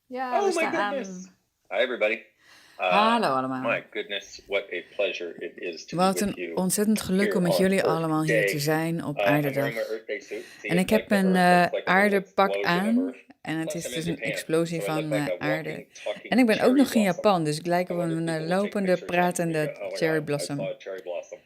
Ja, we Oh my staan goodness. aan. Hi everybody. Hallo allemaal. My goodness, what a pleasure it is to be Wat with een you ontzettend geluk om here met on jullie Earth allemaal hier te Day. zijn op I'm wearing my Aardedag. Earth Day suit. See, En ik it's heb like the een Earth. It's like a little aardepak explosion of aan. Earth. En het Plus is I'm in dus een Japan, explosie so I look van like a aarde. walking, En talking ik ben ook cherry nog in blossom. Japan, dus ik lijk I op wonder if een people will take lopende, pictures next to me and pratende go, oh my cherry God, I saw blossom. a cherry blossom.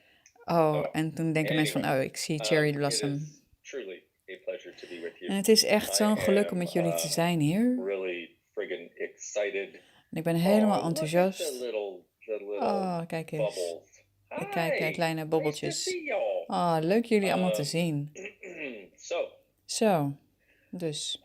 Oh, Oh, en toen denken mensen anyway, van, oh, ik zie cherry it blossom. is truly a pleasure to be with En you. het is echt zo'n I geluk om am met jullie te zijn hier. really friggin' excited. En ik ben helemaal Oh, look at the enthousiast. little Oh, kijk eens. bubbles. Ik kijk naar Hi, kleine nice to bobbeltjes. see y'all. Oh, leuk jullie allemaal te zien. So, Zo, dus,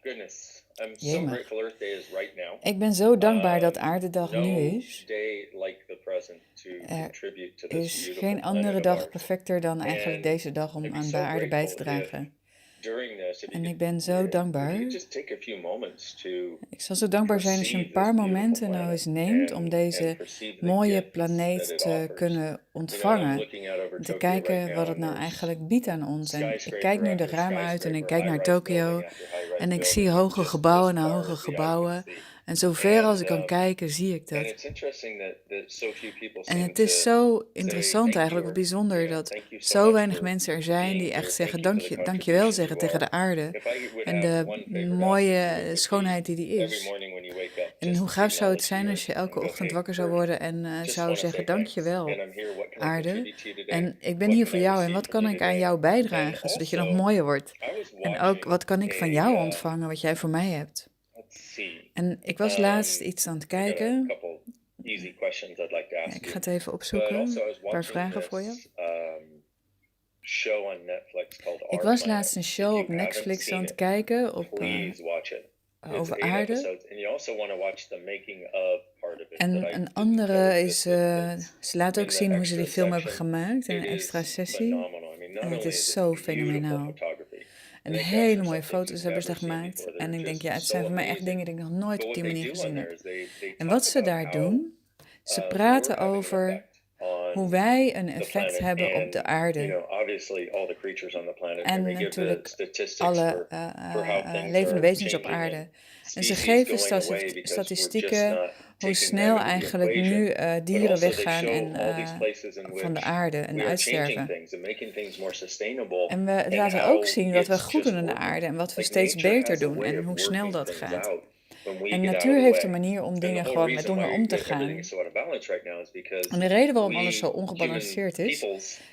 goodness, I'm so jemig. grateful Earth Day is right now. Ik ben zo dankbaar dat Aardedag nu No is. day like the present to Er contribute to is this beautiful geen planet andere of dag ours. perfecter dan eigenlijk And deze dag om I'd be aan so bij Aarde bij te grateful if dragen. during this, if you En ik could, ben zo if you dankbaar. could just take a few moments to Ik zal zo dankbaar zijn als je een perceive paar this beautiful momenten nou eens planet neemt om and deze perceive the mooie gifts that planeet it te offers. kunnen You know, I'm ontvangen. looking out over En te Tokyo right kijken now wat het and nou there's eigenlijk biedt aan ons. En ik kijk skyscraper nu de after ramen uit en ik skyscraper, kijk naar high-rise Tokyo. building after high-rise En ik zie building, hoge just gebouwen na far hoge as the eye can gebouwen. see. En zo ver als And ik kan kijken, zie ik and dat. it's interesting that so few people En seem het is to zo say interessant thank eigenlijk, you of or bijzonder, dat thank you so zo much weinig for mensen er zijn die being here. echt Thank zeggen you for the dankjewel contributions zeggen you tegen are. de aarde. If I would En have de one favorite attitude, mooie it would be schoonheid die die every is. morning when you wake up, En just hoe gaaf zou het acknowledge zijn the als je earth elke and go, ochtend hey, wakker zou earth, worden en just zou want to zeggen say thanks. dankjewel, And I'm here. What can I aarde. contribute to you today? En ik ben What hier can voor I jou en receive wat from kan you ik aan today? jou And bijdragen, zodat je nog also, mooier wordt. I was En ook watching wat kan ik van jou ontvangen wat jij voor mij hebt. let's see. En ik was laatst iets aan het I got a kijken. couple easy questions I'd like to Ja, ask ik you. ga het even But opzoeken. also I was Een paar watching vragen voor je. this show on Netflix called Ik Our was Planet. laatst een If show you op haven't Netflix aan seen het it, kijken please watch it. It's over 8 aarde. episodes, and you also want to watch the making of part of it that En I een didn't andere cover. is, ze laten ook In the zien hoe ze die extra film hebben section. gemaakt in It een extra is sessie. phenomenal. I mean, not En het only is is it zo beautiful fenomenaal. photography, En and they hele capture mooie some things foto's you've hebben ze never daar seen gemaakt. before. En They're ik denk, just ja, het so zijn voor mij echt amazing. dingen die ik nog nooit But op what die they manier do on gezien there heb. is they En talk wat ze about daar how doen, ze we're praten having an over effect hoe on wij een the effect planet hebben op de and, aarde. obviously all the creatures on the planet. And En they give the natuurlijk statistics alle for how things levende are wezens op changing aarde. and En ze species geven going away because we're just statistieken not hoe taking them snel into the eigenlijk equation. nu But dieren also they weggaan show all these places in van de which aarde en we are changing uitsterven. things and making things more sustainable En we and laten ook how zien wat we it's goed just doen aan de working. aarde en wat we Like steeds nature beter has a doen way en of hoe snel working dat things gaat. out when we En get out natuur of the heeft een way. manier om And the dingen whole gewoon met reason dingen why om te everything gaan. is so out of balance right now is because En de reden waarom alles zo we ongebalanceerd is,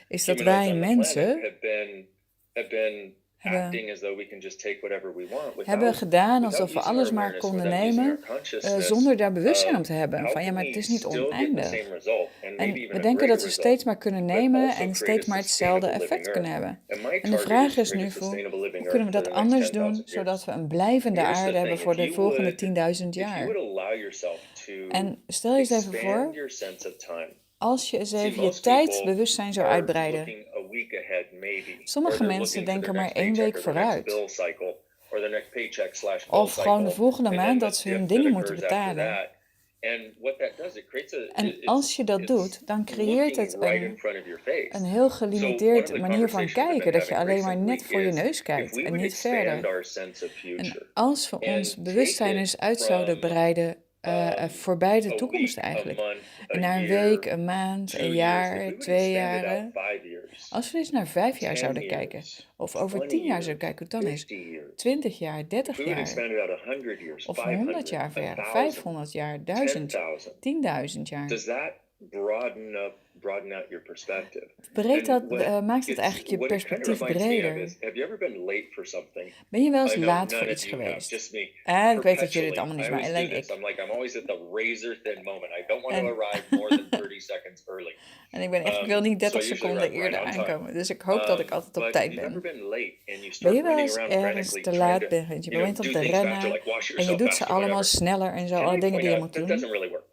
is dat humanoids wij on the planet mensen have been hebben, acting as though we can just take whatever we want hebben gedaan alsof we using our alles maar awareness, konden without using our nemen consciousness zonder daar bewustzijn om of te hebben. how Van ja, can maar we het is niet still get the oneindig. same result and maybe En even we a denken dat greater we steeds result, maar kunnen but nemen also en create steeds a maar hetzelfde sustainable effect living kunnen earth. hebben. And my En de target vraag is to is create a nu voor, sustainable living hoe kunnen earth we for dat the next anders doen, 10,000 zodat years. we een blijvende Here's the aarde hebben thing, voor if de you volgende would 10.000 if you jaar. would allow yourself to En stel je eens even expand voor, your sense of time. als je eens See, even je most people tijdsbewustzijn zou are uitbreiden. looking a week ahead maybe, or Sommige they're mensen looking for denken their maar next 1 paycheck week or their next vooruit. bill cycle or their next paycheck slash bill Of gewoon de cycle, volgende and then maand the dat ze hun dip dingen that moeten occurs after betalen. that. And what that does, it creates En als je dat doet, dan creëert looking het right in front of your face. een heel So one of gelimiteerd the manier van conversations I've kijken. been Dat je having alleen maar net recently voor je is neus if kijkt we en would niet expand verder. our sense of En future als we and ons take bewustzijn it eens uit zouden from breiden voorbij de a toekomst week, a eigenlijk. month, En a naar een year, week, een maand, 2 een years, if we jaar, would 2 extend it out jaren. 5 years, Als we eens naar 5 jaar 10 zouden kijken. years, Of over 20 10 jaar years, zouden kijken hoe het dan is. 50 years. 20 jaar, If 30 we would jaar. expand it out 100 years, Of 100 500, jaar verder. 1,000, 500 jaar, 1000, 10,000, 10.000 jaar. does that broaden out your perspective? Breed dat, And what maakt het it's eigenlijk je what it kind of perspectief reminds me of breder. is, have you ever been late for something? Ben je wel I eens know laat voor none of iets you have, geweest? just me. En ik weet dat jullie het Perpetually, allemaal niet I maar always do alleen this. ik. I'm always at the razor thin moment. I don't want to En, arrive more than 30 seconds early. en ik wil niet So 30 I usually seconden arrive eerder right on time. aankomen. Dus ik hoop dat ik altijd op But tijd have you ever ben. been late and you Ben start je wel running eens around ergens frantically te trying laat to, bent? Je bent do om te things faster, rennen like wash en je yourself doet ze faster, allemaal whatever. sneller en zo. 10 Alle minutes dingen die je point out, moet that doen. doesn't really work.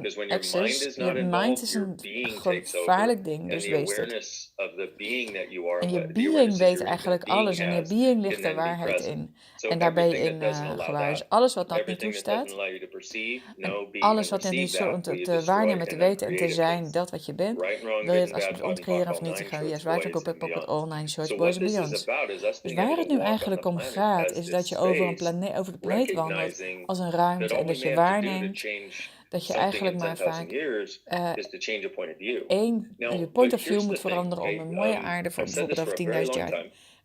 Because when your mind access. is Je not mind involved, is your een being takes over, gevaarlijk ding, and dus the wees het. awareness of the being that you are, En je the being awareness that weet your eigenlijk being alles en je has, being ligt can de then be waarheid present. in. So En daar ben je everything in that doesn't allow gewaar. Dus that, alles wat dat niet everything that doesn't toestaat allow you to perceive, en know, be, alles and wat er niet receive zo that, will you te destroy waarnemen, te and then weten en te create a zijn place. dat wat je bent, Right and wrong, wil je good het and bad, alsjeblieft hot and cold, omkeren of all nine vernietigen. shorts, Yes, right, boys, pick and pocket, beyond. all nine shorts, So boys what and this is beyonds. about is us Dus being waar able het to nu walk on eigenlijk the om planet gaat, as is dat this je over space, over de planeet wandelt recognizing als een that ruimte all en we dat may je have to do to waarneemt change dat je something eigenlijk in maar 10,000 vaak years eh, is to change a point of view. je Now, point but of view here's moet the thing, veranderen om okay? een mooie aarde voor I've said bijvoorbeeld this for over a very 10.000 long jaar time.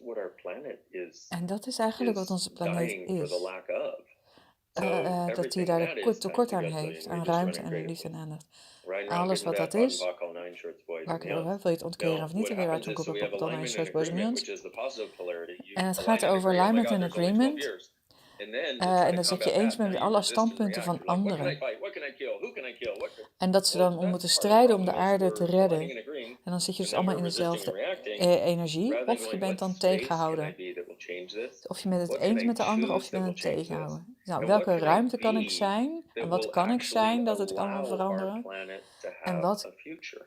what our planet En dat is eigenlijk wat is onze planeet dying for the is. lack of. So Dat hij everything daar that is time tekort to aan go heeft, zillion. We're aan just ruimte running en liefde en creatively. aandacht. Right now, Alles good and wat dat bad, button, is, buck, all nine shirts, boys waar and ik over beyond. heb, wil je het ontkeren Now, of niet, what of wil je happens eruit is, so we have roepen, dan alignment shirts, and boys en agreement, beyond. which is the positive polarity. En You het gaat align and over agree. Oh my alignment God, en there's only 12 agreement. years. And then to try En to dan zit je combat eens that, bent now met you alle resist and standpunten react. van You're like, what can I anderen. fight? What can I kill? Who can I kill? What can... En dat ze Well, dan om that's moeten part of the strijden om de problem is aarde te we're aligning redden. and agreeing. En dan zit je And dus then allemaal in we're resisting and dezelfde reacting. energie. Rather than Of je going, bent what dan space can I tegenhouden. be that will change this? Of je bent het What can eens I met de ander of choose je that bent will het change this? tegenhouden. Nou, And what welke can I ruimte kan ik be zijn? En that wat will kan ik actually zijn dat het kan allow our veranderen? planet to En have wat a future?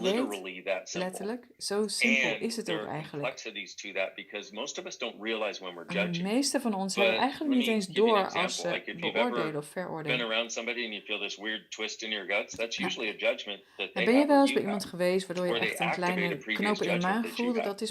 weet, literally that simple. letterlijk, zo simpel And is het there ook are eigenlijk. complexities to that because most of us don't realize when we're En de judging. meeste van ons hebben But eigenlijk let niet me eens give you an door als example. ze Like if you've beoordelen ever of been veroordelen. around somebody and you feel this weird twist in your guts, that's Nou, usually a judgment that en they ben je have wel or eens bij you iemand have, geweest waardoor je where they echt een activate a kleine previous knoop in je judgment maag that you voelde? had. Dat is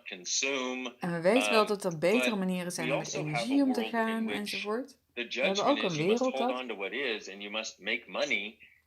not consume. En we weten wel dat er betere But manieren zijn we om met also have a energie om te world in gaan which enzovoort. the We hebben judgment ook is een you must wereld hold dat. on to what is and you must make money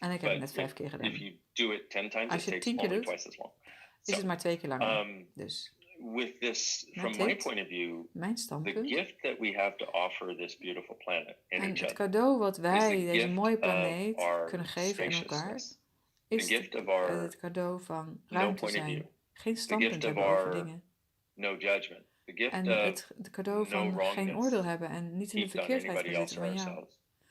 En ik heb het net But 5 keer if gedaan. you do it 10 times, Als it je het takes 10 keer only doet, twice as long. is So, het maar 2 keer langer. Dus with this, met from my dit, point of view, mijn the standpunt, gift that we have to offer this beautiful planet and en each het other cadeau wat is wij the deze gift mooie of planeet our kunnen geven aan elkaar, spaciousness, the is gift of het our cadeau van no ruimte point of view, zijn. Geen the standpunt gift of hebben over our dingen. no judgment, the gift En of het cadeau no van geen wrongness oordeel hebben en niet in de heaped on verkeerdheid anybody gaan else zitten or van jou. ourselves.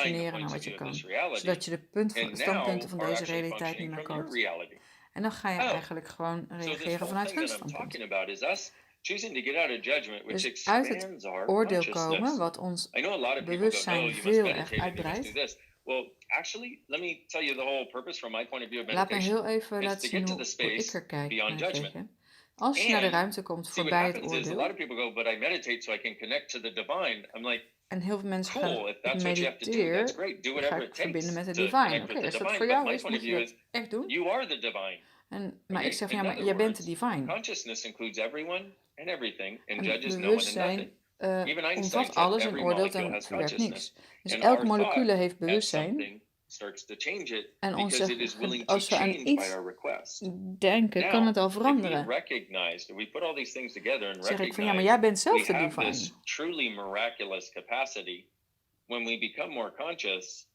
functioneren naar points wat of je view of this kan. reality, Zodat je de and standpunten now van are deze actually realiteit niet functioning meer from your koopt. reality. En dan ga je Oh, eigenlijk gewoon so this reageren whole vanuit thing hun that I'm standpunt. talking about is us choosing to get out of judgment, which Dus uit het expands our oordeel komen, consciousness. wat ons I know a lot of people go, no, bewustzijn you must veel erg meditate and you must do uitbreidt. this. Well, actually, let me tell you the whole purpose from my point of view of Laat me meditation heel even is laten to zien get to the hoe ik space er kijk beyond naar judgment. geven. Als je naar de And ruimte komt see, what voorbij het happens is a lot oordeel, of people go, but I meditate so I can connect to the divine. I'm like, en heel veel mensen cool, gaan, if ik that's what you have to do, that's mediteer, great. Do dan ga whatever ik it verbinden met takes de to divine. connect Oké, with the als dat divine. voor But jou my is, point of moet je view dat is, echt doen. you are the divine. Maar ik Okay? zeg van In ja, maar other jij bent de words, divine. consciousness includes everyone and everything, and En judges no one and bewustzijn nothing. Even Einstein omvat said alles en every oordeelt molecule en has verwerpt consciousness. niks. Dus And elk our molecule thought heeft as bewustzijn. something starts to change it En because it is willing to als we aan change by iets our request. denken, kan Now, het al if we veranderen. recognize, if we put all these things together and Zeg ik van ja, maar recognize jij bent zelf we de have divine. this truly miraculous capacity, when we become more conscious,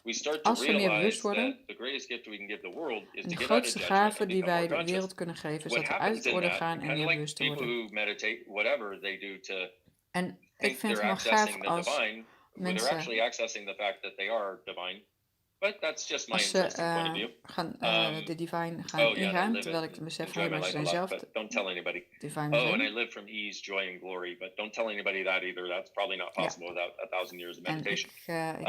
we start to Als we meer bewust realize worden, that the greatest gift we can give the world is en to de get out of grootste judgment gave and die become more wij de conscious. wereld kunnen geven, is What dat we uit happens het in oordeel that, gaan en kind meer of like bewust te people worden. who meditate, whatever they do to En ik think vind het they're wel gaaf accessing the als divine, they're mensen, actually accessing the fact that they are divine. But that's just my als ze interesting point of view. de divine gaan Oh yeah, and I ingaan, live terwijl it ik and besef van enjoy hé, my maar ze life a zijn lot, zelf but don't tell anybody. divine Oh, and I zijn. live from ease, joy, and glory, but don't tell anybody that either. That's probably not Ja, possible without 1,000 years of en meditation. ik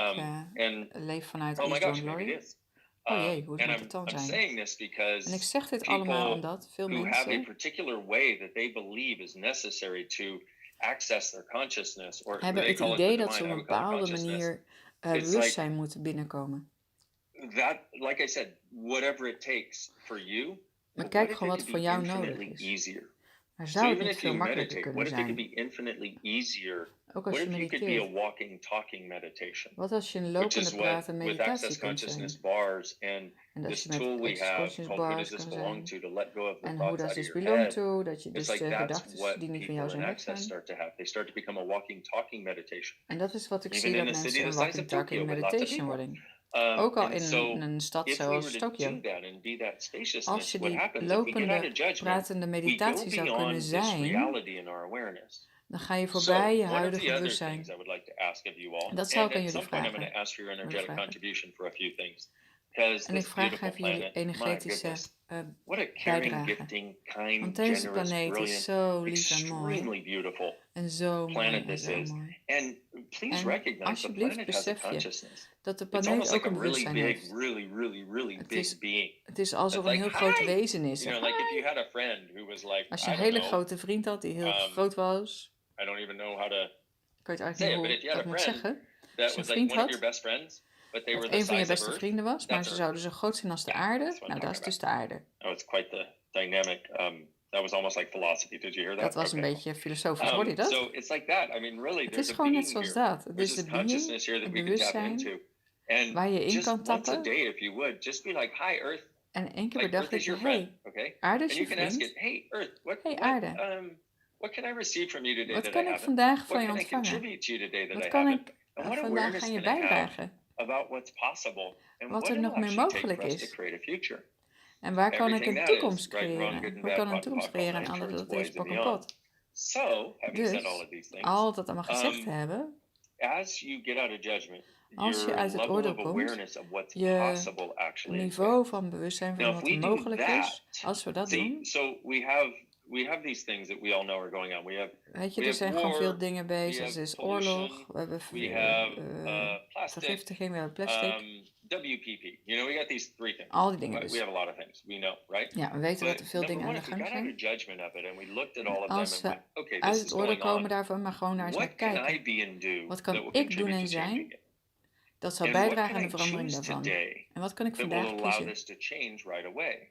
And leef vanuit oh my ease, joy gosh, en maybe glory. it is. Oh jee, hoe And moet het dan I'm zijn? saying this En ik because zeg dit allemaal people omdat veel who have a mensen particular way that they believe is necessary to access their consciousness, or hebben they het call it the idee dat ze divine, op I een would call it bepaalde consciousness. manier It's like bewustzijn moeten binnenkomen. that, like I said, whatever it takes for you. Maar But kijk what if gewoon it wat could voor be jou nodig infinitely is. easier? Maar So zou het even niet if veel you makkelijker meditate, kunnen what if it could zijn? be infinitely easier? Ook als What je if you could be a mediteert. walking, talking meditation? Wat als je een Which lopende is what, praten with meditatie access kunt consciousness zijn. bars and En dat this je met tool we access have consciousness called who does bars this kan belong zijn. to let go of the En who thoughts does out of this your belong head. to? Dat je It's dus like de that's gedachten what die niet van people jou in zijn access weggaan. start to have. They start to become a walking, talking meditation. En dat is wat ik Even zie in dat a city mensen een the size walking of talking Tokyo with lots of meditation people. worden. Ook al And in so een stad if we were zoals to Tokio. do that and be that Als spaciousness, je what die happens if we get out of lopende judgment, pratende we go meditatie zou kunnen beyond this zijn, reality in our awareness. dan ga je So voorbij je one of huidige the other bewustzijn. things I would like to ask of you all, En dat zou and ik aan at jullie some point I'm going vragen. to ask for your Willen energetic vragen. contribution for a few things. Because En ik this vraag beautiful even jullie planet, my energetische goodness, what a caring, bijdrage. gifting, kind, Want deze generous, planeet is brilliant, zo lief en mooi. extremely beautiful En zo mooi planet en this zo is. mooi. And please En recognize the alsjeblieft planet has a besef je consciousness. dat de It's planeet almost ook like een a really bewustzijn big, heeft. really Het big is, being. het is alsof That's een like, heel groot hi! wezen is. You Zeg, know, like if you hi! had a friend who was like, Als je I een don't hele know, grote vriend had die heel groot was, I don't even know how to ik weet eigenlijk say niet it, but hoe if ik you had dat a moet friend zeggen. Als that je een was like vriend one of your had, best friends, but they were dat the een van je size of beste Earth, vrienden was, maar that's ze Earth. zouden zo groot zijn als de Yeah, aarde, that's what I'm nou dat is talking dus about. de aarde. Oh, it's quite the dynamic. That was almost like philosophy. Did you hear Dat that? was een Okay. beetje filosofisch, hoorde je dat? So it's like that. I mean, really, Het there's is a gewoon net being zoals here. dat. Het There's is this de being, consciousness here that het we can tap bewustzijn, into. And waar je in just kan once a tappen. day, if you would, just be like, hi, Earth. En één keer per Like, dag Earth denk is je, your friend, hey, okay? aarde And is you je can ask vriend. it, hey, Earth, Hey aarde, what can I receive from you today wat that I kan ik haven't? vandaag What van je can I ontvangen? contribute to you today that Wat I kan haven't? ik And what vandaag awareness aan je can I have bijdragen? about what's possible and Wat what er it'll nog meer actually take mogelijk for us to is. create a future. En waar kan ik Everything een that is toekomst right, wrong, good creëren? and Hoe bad, kan een pot, toekomst pot, all creëren en nine alles shorts, wat is, boys and pak een beyond. pot. So, having said all Dus, of these things, al dat allemaal gezegd te hebben, as you get out of judgment, als je your uit het level oordeel of komt, awareness of what's je possible actually niveau expands. van bewustzijn Now, van if wat er we do mogelijk is, that, als we dat see, doen, so we have these things that we all know are going on. weet je, We er have zijn gewoon veel war, dingen we bezig. have Er is pollution, oorlog, we hebben we have plastic, vergiftiging, we hebben plastic. WPP. You know, we got these three things. Al die dingen We dus. have a lot of things. We know, right? Ja, we weten dat er But veel number dingen aan one, de if we gang got out of zijn. judgment of it and we looked at all En of them als and we went, okay, uit this het is oordeel going komen on. daarvan, maar gewoon naar eens naar What can I kijken. be and do Wat that kan will ik doen contribute en to changing zijn it? dat zal And what bijdragen can aan de I verandering choose daarvan? today En wat kan ik that will vandaag allow kiezen? this to change right away?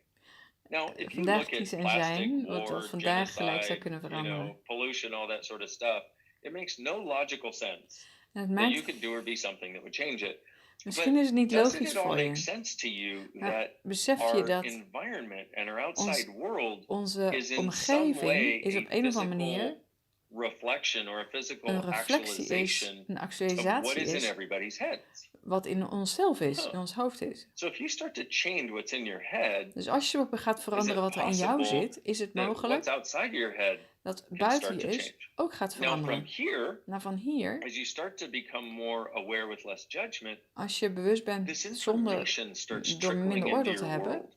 Now, if you Vandaag look at kiezen en plastic, zijn, wat war, vandaag gelijk zou genocide, kunnen you veranderen. know, pollution, all that sort of stuff, it makes no logical sense En het that you maakt, could do or be something that would change it. misschien But is het niet doesn't logisch it all voor make je, sense to you maar that besef je our dat environment and our outside world onze is in some omgeving way is op a een of andere manier physical reflection or a een physical reflectie is, actualization een of what actualisatie is in is, everybody's head? wat in onszelf is, Huh. in ons hoofd is. So if you start to change what's in your head, Dus als je erop gaat is veranderen it wat er in jou possible zit, is het that what's mogelijk outside your head dat can buiten start je to is change? ook gaat Now, from veranderen. here, Nou, van hier, as you start to become more aware with less judgment, als je bewust bent this zonder information starts door trickling minder into oordeel te your hebben, world.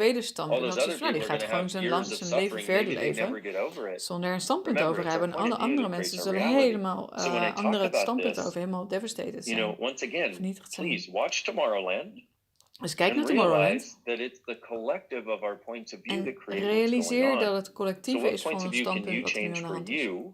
tweede all standpunt those had other zoiets van, nou, die people are gaat going to gewoon have zijn, years of zijn leven suffering. verder Maybe they leven, never get over it. zonder er een standpunt Remember, over te it's our hebben. En point alle of view andere that mensen creates our zullen reality. helemaal So when I talk andere about standpunten this, over, helemaal devastated you know, zijn, once again, vernietigd zijn. please watch Tomorrowland Dus kijk naar and Tomorrowland realize that it's the collective of our points of view that en create what's going realiseer dat on. het So collectieve what is van points of ons view can standpunt you wat er nu change aan de for hand is. you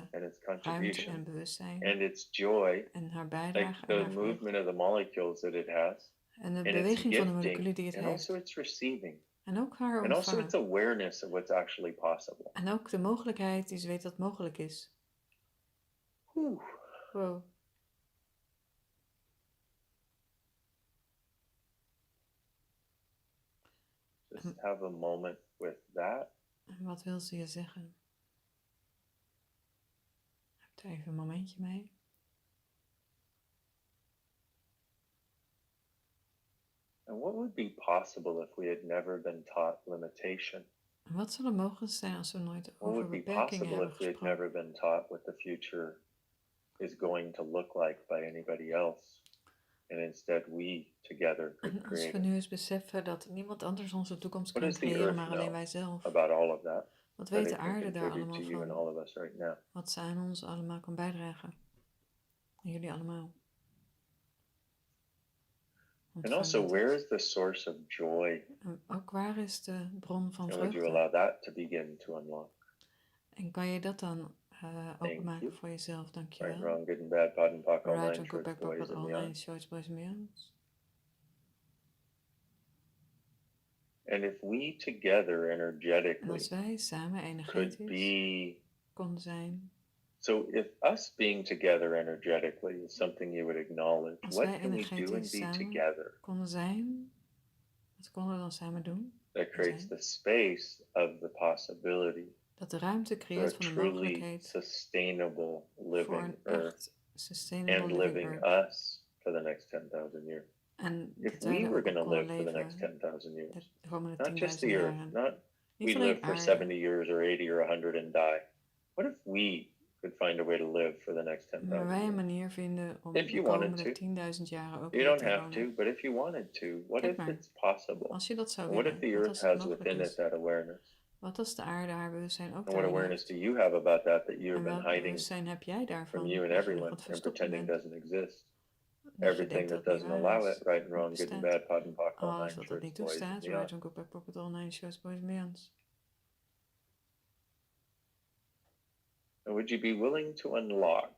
de and its ruimte en contribution bewustzijn and its joy, en haar like bijdrage en the haar vreugde. movement of the molecules that it has, En de and its beweging van de gifting, moleculen die het and also heeft. its receiving, En ook haar and also its ontvangen. awareness of what's actually possible. En ook de mogelijkheid die ze weet dat mogelijk is. Whew. Wow. Just have a moment with that. En wat wil ze je zeggen? Heb er even een momentje mee. And what would be possible if we had never been taught limitation? En wat zou er mogelijk zijn als we nooit What over would be beperkingen possible hebben if we had gesproken? never been taught what the future is going to look like by anybody else? And instead we together could En als we create it. nu eens beseffen dat niemand anders onze toekomst What kan does the creëren, earth maar alleen know wij zelf. about all of that? Wat That weet de it can aarde daar contribute allemaal to you and van? all of us right now. Wat ze aan ons allemaal kan bijdragen. En jullie allemaal. And Ontvang also, dit where eens. is the source of joy? En ook waar is de bron van And would you vreugde? allow that to begin to unlock? En kan je dat dan openmaken you. voor jezelf? Right, Dankjewel. wrong, good and bad, pot and pock, all Right, nine and go shorts, back, back boys with and all beyond. nine shorts, boys and beyond. And if we together En energetically als wij samen could energetisch be, konden zijn. so if us being together energetically is something you would acknowledge, Als what wij can we do and energetisch be samen together konden zijn. Wat konden we dan samen doen? that creates the space of the possibility Dat de ruimte for a creëert van de truly mogelijkheid sustainable voor living een earth echt sustainable and living living earth. us for the next 10,000 years? En If dat wij we er were ook going op to konden live for the next leven 10,000 years, de komende not just 10.000 the earth, jaren. not Niet we alleen live for aarde. 70 years or 80 or 100 and die. What if we could find a way to live for the next Maar 10,000 wij een years? manier vinden om If de you wanted komende to. 10.000 jaren ook You hier don't te have to, wonen. but if you wanted to, what Kijk if maar, it's possible? als je dat zou And what if willen, the wat earth als het has mogelijk within it is? that awareness? Wat als de aarde haar bewustzijn ook And what daarin awareness do heeft? you have about that you have En been welk hiding bewustzijn heb jij from daarvan? you and Dat je nog everyone wat and verstoppen pretending bent. doesn't exist? Dat je Everything denkt that dat het niet doesn't waar allow is. it, right and Niet wrong, good and bestaat. bad, pot and pock, all Alles nine wat dat shorts, niet boys and toestaat. beyond. Right, and go back, back with all nine shorts, boys and beyond. And would you be willing to unlock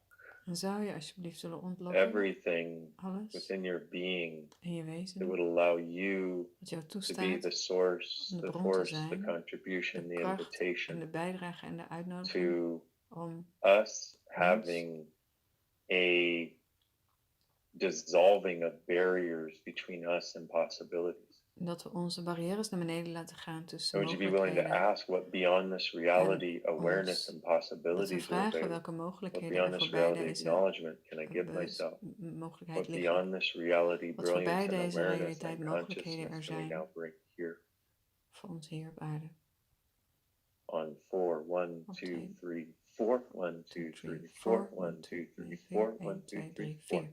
En zou je alsjeblieft willen ontlokken everything alles within your being in je that wezen would allow you wat jou to be toestaat the source, om de the bron te force, the zijn, de contribution, the kracht en invitation de bijdrage en de uitnodiging to om us having a dissolving of barriers between us and possibilities? dat we onze barrières naar beneden laten gaan tussen And would you be willing to mogelijkheden. ask what beyond this reality awareness ons- and Dat we possibilities are vragen available? welke What mogelijkheden beyond er this voorbij reality deze acknowledgement can I give myself? mogelijkheid What liggen. beyond this reality Wat voorbij brilliance and deze awareness realiteit and mogelijkheden er consciousness can we zijn now bring here? voor ons hier op aarde. On 4, 1, Op 2, twee. 3, 4, 1, 2, 3, 4, 1, 2, 3, 4, 1, 2, 3, 4.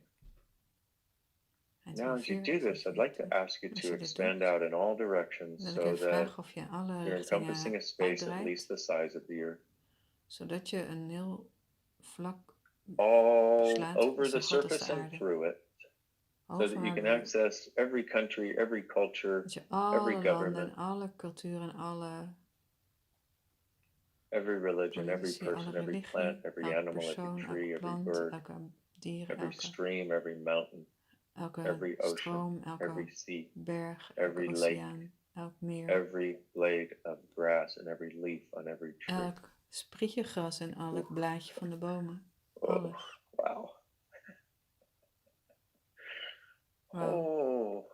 Now, as you do this, I'd like to ask you Als to je dit expand doet, out in all directions wil ik so even that vragen of je alle you're encompassing a richtingen space at least uitdraait, the size of the earth, zodat je een heel vlak all beslaat over the zo groot als de surface and aarde. through it, so Over that you haar can wil. access every country, every culture, Dat je every alle landen government, en alle culturen en alle every religion, every politici, alle person, every religie, plant, every elke animal, every persoon, tree, elke every plant, bird, elke dier, every elke stream, every mountain, every ocean, stroom, every elke sea, berg, every elke lake, oceaan, elk meer, every blade of grass, and every leaf on every tree. elk sprietje gras en elk blaadje van de bomen. Oh, Alles. wow. Wauw, Oh,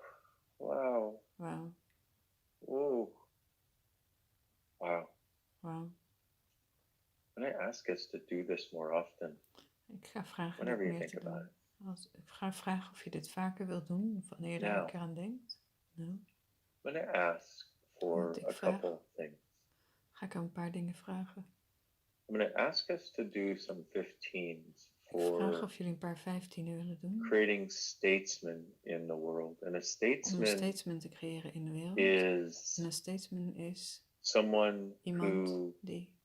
wow. wauw, Whoa. Wow. wauw. Can I ask us to do this more often? Ik ga vragen dit Whenever you meer think te about doen. it. Ik ga vragen of je dit vaker wilt doen, of wanneer je daar Now. een keer aan denkt. Nou, I'm going to ask for Want ik a vraag- couple things. ga ik een paar dingen vragen. I'm going to ask us to do some 15s Ik vraag for of jullie een paar 15 willen doen. creating statesmen in the world. And a Om een statesman statesman te creëren in de wereld. is En een statesman is someone iemand who die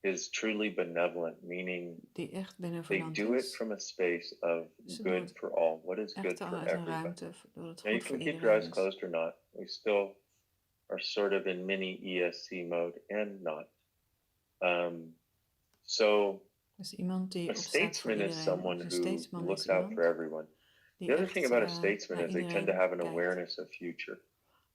is truly benevolent, meaning echt they benevolent do it is. from a space of Ze doen good het for all. What is good Echt for uit een everybody? ruimte, door het Now you goed voor can keep your eyes iedereen is. closed or not. We still are sort of in mini ESC mode and not. So Dus iemand die a opstaat voor statesman is iedereen. someone Dus een who statesman looks is out for iemand everyone. die The other echt thing about a naar statesman is they tend to iedereen have an kijkt. awareness of future.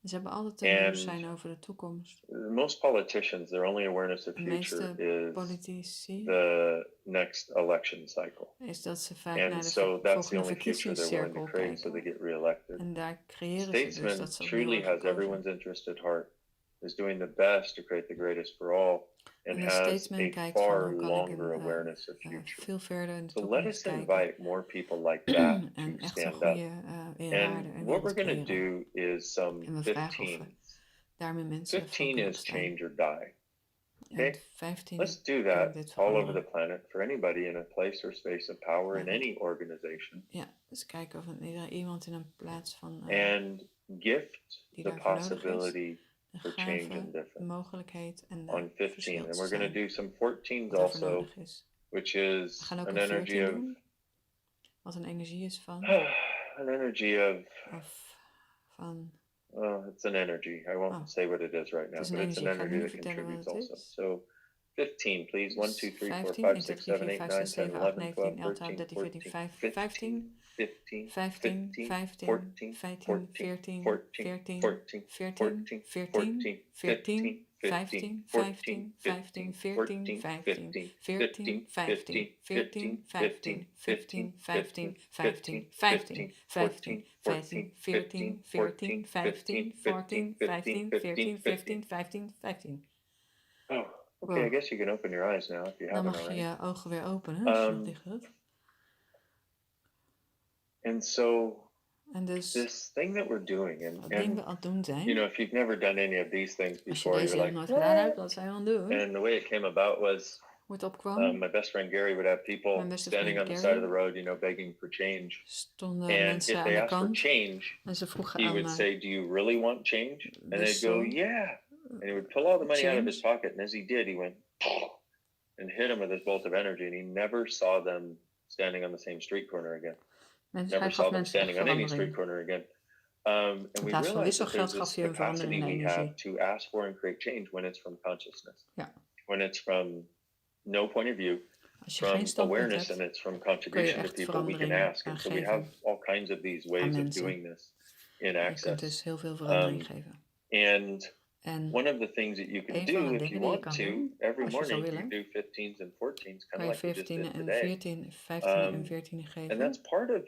Ze hebben altijd een bewustzijn over de toekomst. Most politicians, their only awareness of De future meeste is politici the next election cycle. is dat ze vaak naar And de so that's the volgende only future they're willing to verkiezingscirkel create so they kijken. get reelected. En daar creëren ze dus Statesman dat ze opnieuw truly worden has everyone's gekozen. interest at heart, is doing the best to create the greatest for all, and En de has statesman a kijkt van far hoe kan ik longer awareness of future. veel verder in de So let toekomst us kijken. invite more people like that En to echt zo'n stand up. goede weerwaarde en And what we're wereld going to creëren. do is some En we vragen of we 15s. daarmee mensen voor 15 kunnen is opstaan. change or die. En Okay? 15 Let's do kan that dit all over veranderen. the planet for anybody in a place or space of power in Ja, any organization. Ja, dus kijken of iemand in een plaats van And gift die the daarvoor nodig is, possibility de for change and gave, de difference mogelijkheid en de on 15. verschil And te we're going to zijn do some 14s wat er voor also, nodig is. which We is gaan ook an een energy 14 of doen, wat een energie is van, an energy of van, it's an energy. I won't oh, say what it is right now, het is but een it's an energie. Ik ga energy nu that vertellen wat contributes het also. is. So 15, please. 1, 2, 3, 4, 15, 5, 1, 2, 6, 3, 7, 4, 8, 5, 9, 6, 10, 7, 8, 11, 19, 12, 11, 12, 13, 13, 14, 14, 15, 15, 15, 15, 15, 15, 15, 15, 14, 14, 14, 14, 14, 14, 14, 14, 14, 14, 15, 14, 15, 14, 15, 15, 15, 15, 15, 15, 15, 14, 14, 15, 14, 15, 14, 15, 15, 15. Oh, okay. I guess you can open your eyes now if you Dan haven't mag je already. je ogen weer openen als je nog dicht hebt. And so En dus this thing that we're doing, wat dingen we aan het doen zijn, if you've never done any of these things als je before, deze you're nog like, nooit gedaan hebt, wat zijn we aan het doen? and the way it came about was Hoe het opkwam, my best friend Gary would have people mijn beste standing on vriend the side of the Gary, road, begging for change. stonden And mensen if aan they de asked for kant change, en ze vroegen he aan would say, "Do you really want change?" And they'd dus go, zo, "Yeah." And he would pull all the money out of his change. pocket, and as he did, he went and hit him with his bolt of energy, and he never saw them standing on the same street corner again. Mensen, Never hij saw gaf them mensen echt standing on any street verandering. corner again. And In we plaats van realized that wisselgeld there's gaf this hij een verandering capacity in we have energie. to ask for and create change when it's from consciousness. Ja. When it's from no point of view, Als je geen from standpunt awareness, hebt, and it's from kun je contribution to echt people, we can verandering ask. And so we have geven all kinds of these aan ways of mensen. doing this in Je kunt access. dus heel veel verandering geven. And En one of the things that you can een van do de if dingen you die je want kan to, doen, every als je zou morning you willen, do 15s and 14s, kind kan of je like you just 14 did en today. 14, 15 en 14 And geven. that's part of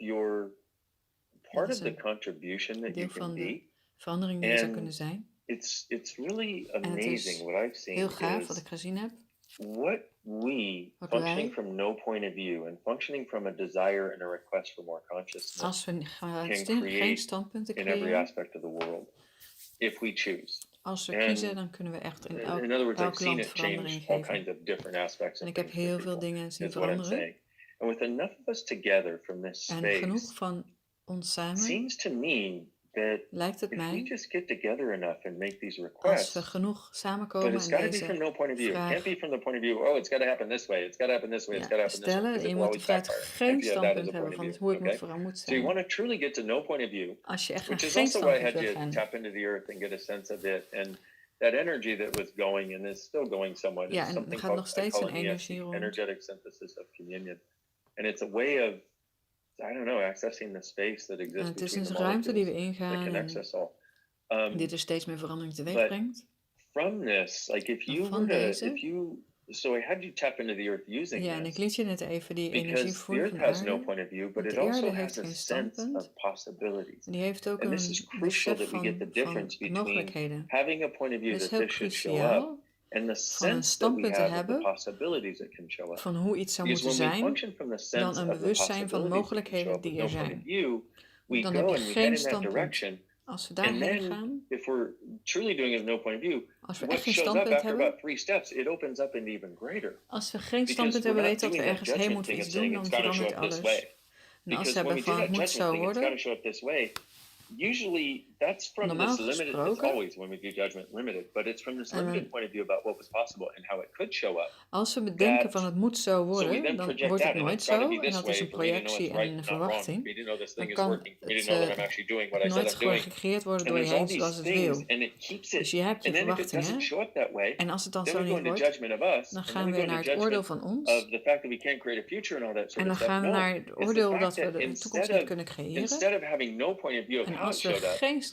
Dat is the een contribution that you deel can van de be. verandering die je zou And kunnen zijn. it's really En het amazing is what I've seen heel gaaf wat is ik gezien heb. what we, Wat functioning wij, from no point of view and functioning from a desire and a request for more consciousness, als we can geen create standpunten in every creëren, aspect of the world, if we choose. als we And kiezen, dan kunnen we echt in in other words, I've elk seen land it verandering change all geven. kinds of different aspects En of ik heb things for heel veel people. dingen zien Is what I'm veranderen. saying. And with enough of us together from this En genoeg space, van ons samen, seems to me that lijkt het if we mij, just get together enough and make these als we requests, genoeg but samenkomen it's en got to be from deze no point of view. It can't be vraag from the point of view, oh, it's got to happen this way, it's got to happen this way, it's got to happen this way, stellen. because it Je will moet always vanuit backfire geen if you have that as standpunt a hebben point of van view. hoe het Okay? vooral moet So you zijn. want to truly get to no point of view, Als je echt naar which is geen also why I standpunt had wil you gaan. tap into the earth and get a sense of it. And that energy that was going and is still going somewhat Ja, is en er something gaat nog called, I steeds call een an ESC, energie rond. energetic synthesis of communion. And it's a way of, I don't know, accessing the space that En exists het is between een the ruimte die we molecules that ingaan can en access all. die er steeds meer verandering teweeg But brengt. from this, like if you Van were to, deze, so I had you tap into the earth using ja, en ik this, liet je net even die energie because the voelen earth van has no aarde. point of view, but Want it de also aarde has heeft a geen sense standpunt. of possibilities. En die heeft ook And this is een crucial besef that we get the van difference between mogelijkheden. having a point of view Het is that heel this should show up cruciaal and the van een sense that we standpunt te have of the hebben possibilities that can show up. van hoe iets zou Because moeten when we zijn, function from the dan sense een of the bewustzijn van possibilities that can show mogelijkheden up with die er no point of zijn. view, we Dan go heb je and we head geen in that standpunt. direction. Als we And daarheen then, gaan, if we're truly doing it with no point of view, als we echt what geen shows up standpunt after hebben, about 3 steps, it opens up into even greater. als we geen Because standpunt we're hebben, not weten dat we doing that ergens heen judgment moeten thing of iets doen, saying dan it's got to show verandert up this alles. way. En als Because we when hebben we do van that het moet judgment zo thing, it's got to worden, show up this way. Usually, that's from normaal this limited. It's gesproken, always when we do judgment limited, but it's from this en limited point of view about what was possible and how it could show up. als we bedenken van That het moet zo so we worden, then dan project wordt het that, and nooit it's got to be zo. En this dat is way een for me to know projectie it's en right een and not wrong. For verwachting. me to know this Dan thing is kan working. For me to het, know that I'm actually doing what I said nooit I'm doing. gecreëerd worden And door je there's all heen zoals these het wil. things, and it keeps Dus it. je hebt je And then if it doesn't verwachtingen. show up that way, En als het dan then zo we go niet into wordt, judgment of us, dan and then gaan we we go naar into het oordeel judgment van of ons. the fact that we can't create a future and all that En sort dan of stuff. gaan we No, naar het it's the oordeel fact dat we that de toekomst instead niet of kunnen creëren. instead of having no point of view of En how it als we showed up, geen instead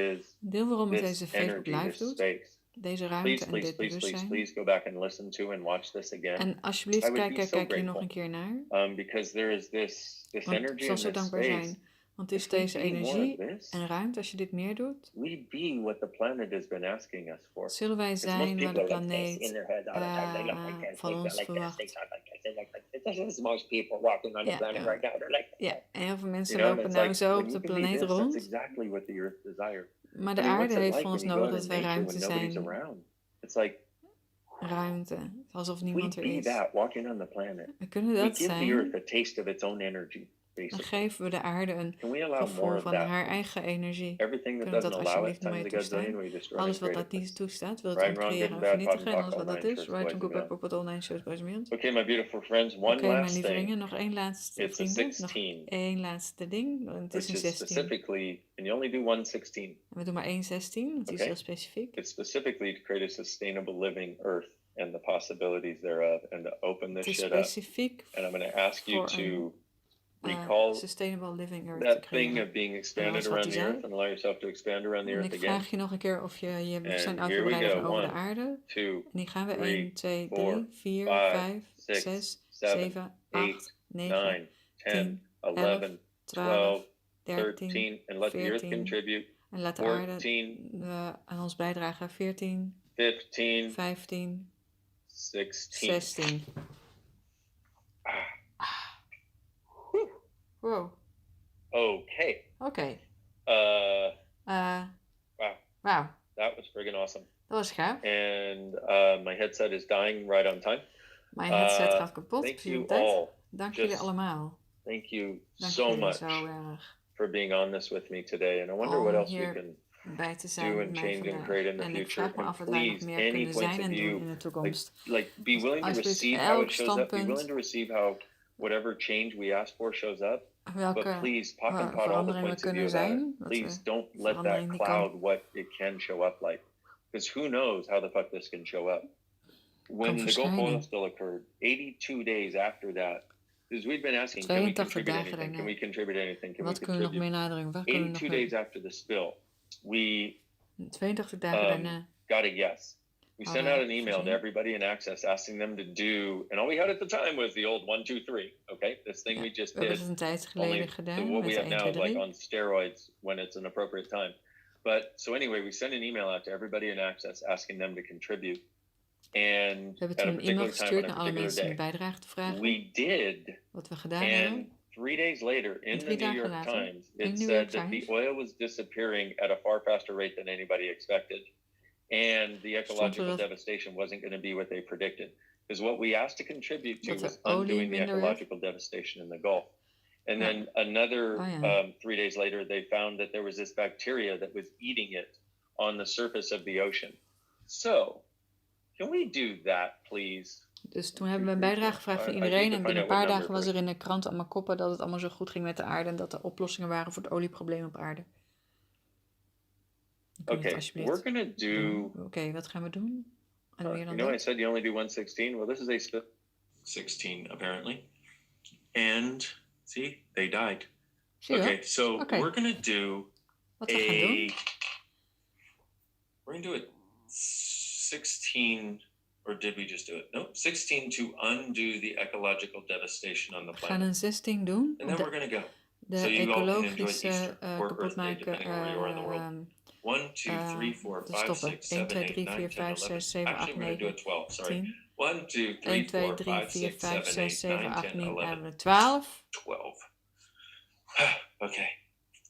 is Deel waarom het this deze Facebook energy, live this doet. space. Deze Please, ruimte en please, dit please, please, bewustzijn. please go back and listen to and watch this again. En alsjeblieft, I would be so kijk hier nog grateful. een keer naar. Because there is this Want energy ik zal in zo this dankbaar space. zijn. Want het is If we deze be more of energie this, en ruimte, als je dit meer doet, we be what the planet has been asking us for. zullen wij Because most zijn waar de people are like this in planeet their head all the time. They look like this, van they feel ons like this, they verwacht. talk like this, they look like this. This is most people walking on the Ja, planet ja. right now. They're like, Ja, en heel veel mensen you know, and lopen it's nou like, zo when op you de can be planeet this, that's rond. exactly what the earth desires. Maar de I mean, aarde what's it heeft like van ons when you go nodig out dat in wij nature when ruimte nobody's zijn. around? It's like, Ruimte. Alsof we niemand er be is. that walking on the planet. We kunnen We dat give the zijn. earth a taste of its own energy. Dan basically. geven we de aarde een Can we allow more gevoel of van that? haar eigen energie. Everything that Kunnen we doesn't dat allow it alsjeblieft nog times mee a gazillion, toestaan? we destroy and Alles wat create dat it. niet toestaat, wil het Right and wrong, good ontcreëren and en bad, hot vernietigen. and En alles cold, wat dat online is, shirts, right and boys and good, men. op online shows, boys and men. Okay, my beautiful friends, one Oké, mijn last lieve thing. vrienden, nog één laatste It's a vrienden. Nog 16, één laatste ding. Het is which een is 16. specifically, and you only do one 16. En we doen maar één 16, want die is Okay. heel specifiek. It's specifically to create a sustainable living earth and the possibilities thereof, and to open Het this is shit up. specifiek And I'm going to ask you voor een to recall sustainable living earth te that thing creëren. of being Dat expanded was wat around hij the earth zei. and allow yourself to expand around the En earth ik again. vraag je nog een keer of je je bewustzijn And uit here wil we breiden go. van over de 1, aarde. 2, En die gaan we 3, 1, 2, 4, 3, 4, 5, 5, 6, 6, 7, 7, 8, 8, 9, 9, 10, 10, 11, 11, 12, 12, 13, 13, and let the earth 14. contribute. En laat de aarde 14, aan ons bijdragen. 14, 15, 15, 16. 16. Wow. Okay. Oké. Wow. Wauw. That was friggin' awesome. Dat was gaaf. And my headset is dying right on time. Mijn headset gaat kapot. Thank Precies you op tijd. all. Dank jullie Just allemaal. Thank you Dank so jullie much zo erg. for being on this with me today. And I wonder Om what else we hier can bij te zijn do met and mij change and vandaag. create in the En ik future. vraag me And af wat wij nog please, meer any kunnen points zijn of en doen view, in de toekomst. like be willing to Alsjeblieft, receive how elk it shows up. Be standpunt. willing to receive how whatever change we ask for shows up. But Welke please, pock and pot all the verandering we points of view kunnen about it. zijn. Wat Please we don't let that verandering die cloud kan, what it can show up like. Because who knows how the fuck this can show up. kan When the Gulf verschijnen. oil spill occurred, 82 days after that, because we'd been asking, can we 82 contribute dagen anything? Can daarna. we contribute anything? Can we Wat kunnen we nog contribute? meer nadrukken? Waar kunnen we nog 82 meer? days after the spill, we 82 dagen daarna. got a yes. We sent Hadden out an email to voorzien. everybody in Access asking them to do, and all we had at the time was the old 1, 2, 3. Okay, this thing Ja, we just we hebben did. het een tijd Only geleden gedaan what met we de have 1, now 2, is like 3. on steroids when it's an appropriate time. But so anyway, we sent an email out to everybody in Access asking them to contribute. And We hebben at a toen een e-mail particular time gestuurd on a naar alle particular mensen om een day, bijdrage te vragen. we did. Wat we gedaan And hebben. 3 days later, in En the 3 New dagen York later, Times, in it New said York that the Times, oil was disappearing at a far faster rate than anybody expected. And the ecological dat- devastation wasn't going to be what they predicted. Because what we asked to contribute to dat was de olie undoing the minder werd. ecological devastation in the Gulf. And Ja. then another Oh, ja. 3 days later, they found that there was this bacteria that was eating it on the surface of the ocean. So, can we do that, please? Dus toen hebben we een bijdrage gevraagd van iedereen. En binnen een paar dagen was er in de krant allemaal koppen dat het allemaal zo goed ging met de aarde. En dat er oplossingen waren voor het olieprobleem op aarde. Kun je het Okay, alsjeblieft we're going to do... Oké, wat gaan we doen? En meer you dan know, I dat? said you only do 116. Well, this is a 16 apparently, and see, they died. Zie je wel? Okay, so Okay. we're gonna do Wat we gaan doen? We're gonna do it 16, or did we just do it? Nope, 16 to undo the ecological devastation on the We gaan planet, een 16 doen. and then we're gonna go. De So you all can enjoy ecologische Easter or Earth Day, kapotmaken. depending on where you are in the world. 1, 2, 3, 4, te 5, stoppen. 6, 1, 7, 2, 8, 3, 9, 4, 10, 5, 11. 6, 7, 8, Actually, we're gonna do 9, it 12. Sorry. 10. 1, 2, 3, 1, 2, 4, 3, 5, 4, 6, 5, 7, 6, 8, 7, 9, 8, 10, 9, 11. 11, 12. 12. Okay.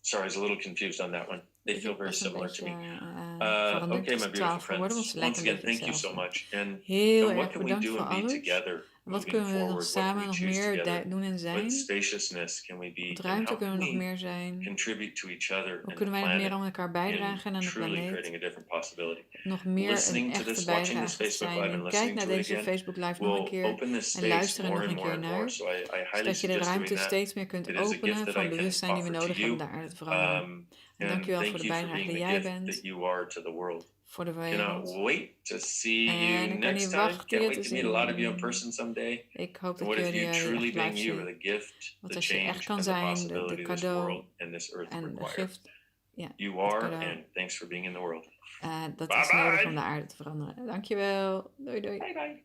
Sorry, I was a little confused on that one. They feel very similar to me. Okay, my beautiful friends. Once again, thank you so much. And Heel what erg can we bedankt do voor and be alles. together? En wat Moving kunnen we nog forward, what samen can we nog choose meer together? doen en What zijn? spaciousness can we be? Wat And ruimte how kunnen we can nog we meer zijn? contribute to each other Hoe and the kunnen wij nog meer aan planet elkaar bijdragen in aan de truly planeet? creating a different possibility? Nog meer een Listening to echte this, watching bijdrage this te Facebook zijn. Live En and kijk listening naar to it deze again Facebook Live nog een will keer. open this En space luister er more nog and een more keer and more. naar. So I highly Zodat je de suggest ruimte doing that. steeds meer kunt It is a gift openen that I van can bewustzijn die we offer to nodig hebben you. om de aarde te veranderen. En And dankjewel voor thank de you for bijdrage being die the jij gift bent that you are to the world. voor de Cannot wereld. wait to see En you ik kan next niet time. wachten Can't je wait te to meet a lot of you in zien. person someday. Ik hoop And dat what if jullie you jullie truly echt being live you are zien. the gift, Want the als je echt change, kan and the zijn, possibility de this cadeau world and this earth en de require? gift. Ja, You het are, cadeau. and thanks for being in the world. Dat Bye is nodig bye. om de aarde te veranderen. Dankjewel. Doei doei. Bye bye.